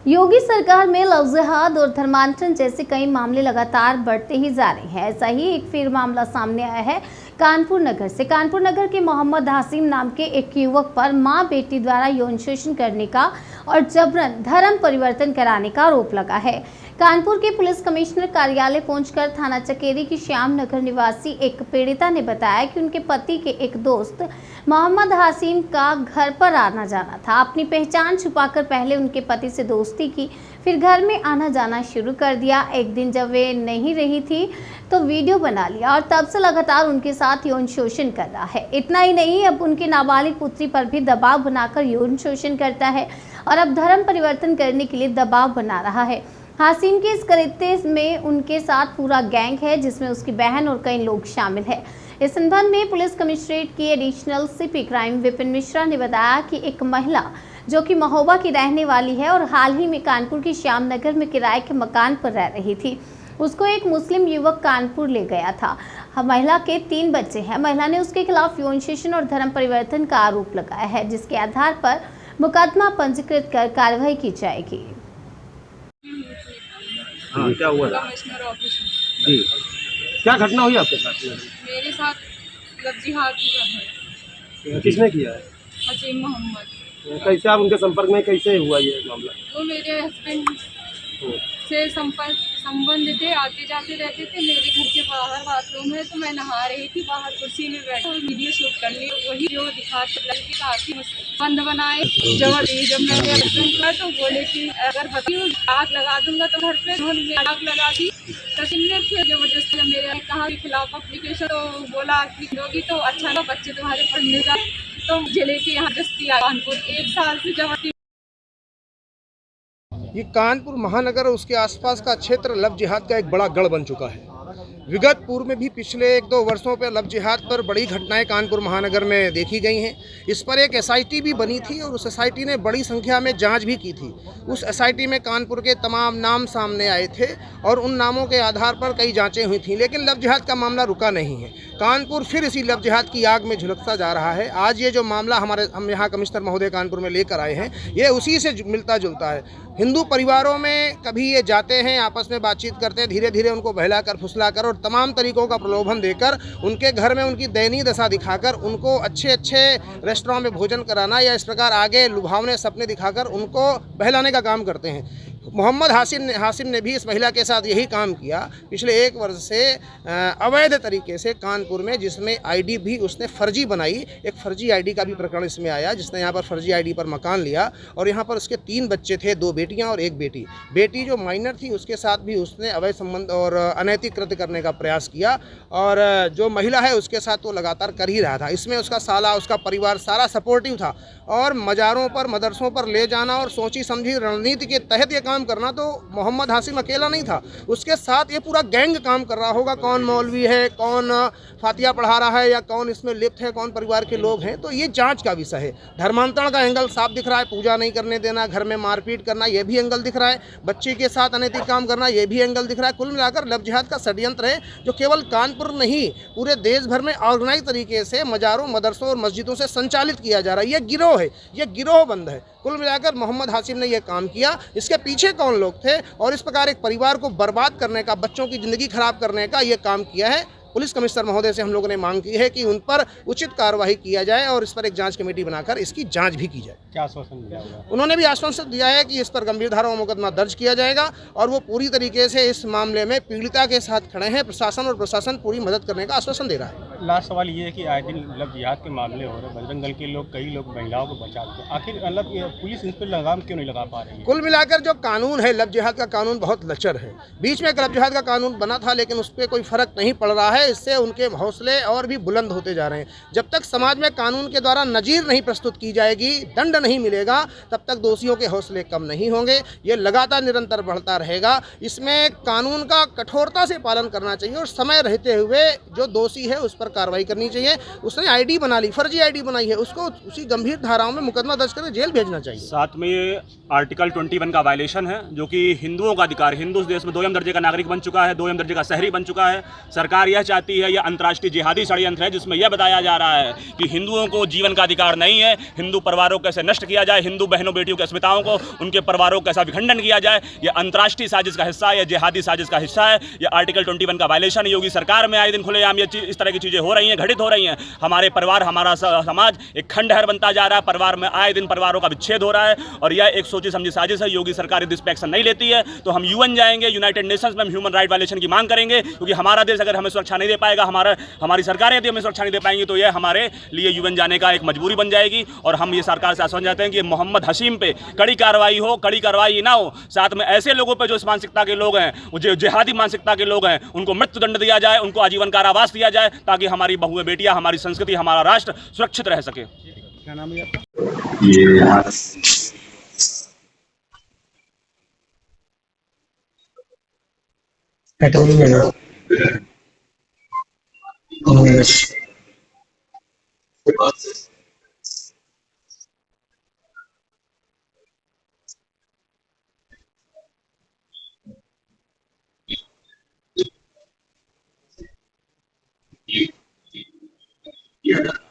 योगी सरकार में लव जिहाद और धर्मांतरण जैसे कई मामले लगातार बढ़ते ही जा रहे हैं। ऐसा ही एक फिर मामला सामने आया है कानपुर नगर से। कानपुर नगर के मोहम्मद हासिम नाम के एक युवक पर मां बेटी द्वारा यौन शोषण करने का और जबरन धर्म परिवर्तन कराने का आरोप लगा है। कानपुर के पुलिस कमिश्नर कार्यालय पहुंचकर थाना चकेरी की श्याम नगर निवासी एक पीड़िता ने बताया कि उनके पति के एक दोस्त मोहम्मद हासिम का घर पर आना जाना था। अपनी पहचान छुपाकर पहले उनके पति से दोस्ती की, फिर घर में आना जाना शुरू कर दिया। एक दिन जब वे नहीं रही थी तो वीडियो बना लिया और तब से लगातार उनके साथ यौन शोषण कर रहा है। इतना ही नहीं, अब उनकी नाबालिग पुत्री पर भी दबाव बनाकर यौन शोषण करता है और अब धर्म परिवर्तन करने के लिए दबाव बना रहा है। हासिम के इस कृत्य में उनके साथ पूरा गैंग है, जिसमें उसकी बहन और कई लोग शामिल हैं। इस संबंध में पुलिस कमिश्नरेट की additional CP crime Vipin Mishra ने बताया कि एक महिला जो कि महोबा की रहने वाली है और हाल ही में कानपुर की श्याम नगर में किराए के मकान पर रह रही थी, उसको एक मुस्लिम युवक कानपुर ले गया था। महिला के 3 बच्चे हैं। महिला ने उसके खिलाफ यौन शोषण और धर्म परिवर्तन का आरोप लगाया है, जिसके आधार पर मुकदमा पंजीकृत कर कार्रवाई की जाएगी। हाँ, क्या हुआ था? कमिश्नर ऑफिस में। जी, क्या घटना हुई आपके साथ में? मेरे साथ लव जिहाद हुआ है। किसने किया है? हसीम मोहम्मद। कैसे आप उनके संपर्क में कैसे हुआ ये मामला? वो मेरे हस्बैंड से संबंध थे, आते जाते रहते थे। मेरे घर के बाहर बाथरूम है, तो मैं नहा रही थी, बाहर कुर्सी में बैठी और वीडियो शूट कर ली। वही जो दिखाते लड़की काफी बंद बनाए जबर दी। जब मेरे हस्बैंड का तो बोले कि अगर बताऊँ आग लगा दूंगा तो घर पे उन्होंने आग लगा दी। तो फिर जबरदस्ती मेरे कहा के खिलाफ एप्लीकेशन, तो बोला कि दोगी तो अच्छा ना, बच्चे तुम्हारे पढ़ने जाए। तो मुझे लेके यहाँ जस्ती आया कानपुर 1 साल से जबरदस्ती। ये कानपुर महानगर और उसके आसपास का क्षेत्र लव जिहाद का एक बड़ा गढ़ बन चुका है। विगत पूर्व में भी पिछले 1-2 वर्षों पर लव जिहाद पर बड़ी घटनाएं कानपुर महानगर में देखी गई हैं। इस पर एक एसआईटी भी बनी थी और उस एसआईटी ने बड़ी संख्या में जांच भी की थी। उस एसआईटी में कानपुर के तमाम नाम सामने आए थे और उन नामों के आधार पर कई जांचें हुई थी, लेकिन लव जिहाद का मामला रुका नहीं है। कानपुर फिर इसी लव जिहाद की आग में झुलसता जा रहा है। आज ये जो मामला हम यहाँ कमिश्नर महोदय कानपुर में लेकर आए हैं, ये उसी से मिलता जुलता है। हिंदू परिवारों में कभी ये जाते हैं, आपस में बातचीत करते हैं, धीरे धीरे उनको बहलाकर फुसलाकर और तमाम तरीकों का प्रलोभन देकर उनके घर में उनकी दयनीय दशा दिखाकर उनको अच्छे रेस्टोरेंट में भोजन कराना या इस प्रकार आगे लुभावने सपने दिखाकर उनको बहलाने का काम करते हैं। मोहम्मद हासिम ने भी इस महिला के साथ यही काम किया पिछले 1 वर्ष से अवैध तरीके से कानपुर में, जिसमें आईडी भी उसने फर्जी बनाई। एक फर्जी आईडी का भी प्रकरण इसमें आया, जिसने यहाँ पर फर्जी आईडी पर मकान लिया और यहाँ पर उसके 3 बच्चे थे, 2 बेटियाँ और 1 बेटी। बेटी जो माइनर थी उसके साथ भी उसने अवैध संबंध और अनैतिक कृत्य करने का प्रयास किया और जो महिला है उसके साथ वो लगातार कर ही रहा था। इसमें उसका साला, उसका परिवार सारा सपोर्टिव था और मज़ारों पर, मदरसों पर ले जाना और सोची समझी रणनीति के तहत ये काम करना। तो मोहम्मद हासिम अकेला नहीं था, उसके साथ ये पूरा गैंग काम कर रहा होगा। कौन मौलवी है, कौन फातिया पढ़ा रहा है या कौन इसमें लिप्त है, कौन परिवार के लोग हैं, तो ये जांच का विषय है। धर्मांतरण का एंगल साफ दिख रहा है, पूजा नहीं करने देना, घर में मारपीट करना, ये भी एंगल दिख रहा है, बच्चे के साथ अनैतिक काम करना, ये भी एंगल दिख रहा है। कुल मिलाकर लव जिहाद का षड्यंत्र है जो केवल कानपुर नहीं, पूरे देश भर में ऑर्गेनाइज तरीके से मज़ारों, मदरसों और मस्जिदों से संचालित किया जा रहा है। ये गिरोह है, ये गिरोह बंद है। कुल मिलाकर मोहम्मद हासिम ने यह काम किया। इसके पीछे कौन लोग थे और इस प्रकार एक परिवार को बर्बाद करने का, बच्चों की ज़िंदगी खराब करने का ये काम किया है। पुलिस कमिश्नर महोदय से हम लोगों ने मांग की है कि उन पर उचित कार्रवाई किया जाए और इस पर एक जांच कमेटी बनाकर इसकी जांच भी की जाए। क्या आश्वासन दिया हुआ? उन्होंने भी आश्वासन दिया है कि इस पर गंभीर धारा में मुकदमा दर्ज किया जाएगा और वो पूरी तरीके से इस मामले में पीड़िता के साथ खड़े हैं। प्रशासन पूरी मदद करने का आश्वासन दे रहा है। लास्ट सवाल ये है कि आए दिन लव जिहाद के मामले हो रहे हैं, बजरंग दल के लोग, कई लोग महिलाओं को बचाते हैं, आखिर पुलिस इन पर लगाम क्यों नहीं लगा पा रही है? कुल मिलाकर जो कानून है, लव जिहाद का कानून बहुत लचर है। बीच में एक लव जिहाद का कानून बना था, लेकिन उस पर कोई फर्क नहीं पड़ रहा है। इससे उनके हौसले और भी बुलंद होते जा रहे हैं। जब तक समाज में कानून के द्वारा नजीर नहीं प्रस्तुत की जाएगी, दंड नहीं मिलेगा, तब तक दोषियों के हौसले कम नहीं होंगे। ये लगातार निरंतर बढ़ता रहेगा। इसमें कानून का कठोरता से पालन करना चाहिए और समय रहते हुए जो दोषी है उस पर कार्रवाई करनी चाहिए। उसने आईडी बना ली, फर्जी आईडी बनाई है, उसको उसी गंभीर धाराओं में मुकदमा दर्ज करके जेल भेजना चाहिए। साथ में ये आर्टिकल 21 का वायलेशन है, जो कि हिंदुओं का अधिकार, हिंदू इस देश में 2म दर्जे का नागरिक बन चुका है, 2म दर्जे का शहरी बन चुका है। सरकार यह चाहती है, यह अंतर्राष्ट्रीय जिहादी षड्यंत्र है जिसमें यह बताया जा रहा है कि हिंदुओं को जीवन का अधिकार नहीं है, हिंदू परिवारों को कैसे नष्ट किया जाए, हिंदू बहनों बेटियों की अस्मिताओं को, उनके परिवारों को कैसा विखंडन किया जाए। यह अंतर्राष्ट्रीय साजिश का हिस्सा है, यह जिहादी साजिश का हिस्सा है, यह आर्टिकल 21 का वायलेशन है। योगी सरकार में आए दिन खुलेआम इस तरह की चीज़ें हो रही हैं, घटित हो रही हैं। हमारे परिवार, हमारा समाज एक खंडहर बनता जा रहा है, परिवार में आए दिन परिवारों का विच्छेद हो रहा है और यह एक सोची समझी साजिश है। योगी सरकार इस पे एक्शन नहीं लेती है तो हम यूएन जाएंगे, यूनाइटेड नेशंस में हम ह्यूमन राइट वायलेशन की मांग करेंगे, क्योंकि हमारा देश अगर हमें सुरक्षा नहीं दे पाएगा, हमारी सरकारें यदि हमें सुरक्षा नहीं दे पाएंगी तो यह हमारे लिए यूएन जाने का एक मजबूरी बन जाएगी। और हम ये सरकार से आश्वासन चाहते हैं कि मोहम्मद हसीम पे कड़ी कार्रवाई हो, कड़ी कार्रवाई ना हो, साथ में ऐसे लोगों पे जो इस मानसिकता के लोग हैं, जो जिहादी मानसिकता के लोग हैं, उनको मृत्युदंड दिया जाए, उनको आजीवन कारावास दिया जाए, ताकि हमारी बहुएं बेटियां, हमारी संस्कृति, हमारा राष्ट्र सुरक्षित रह सके। क्या नाम है आपका? Yeah.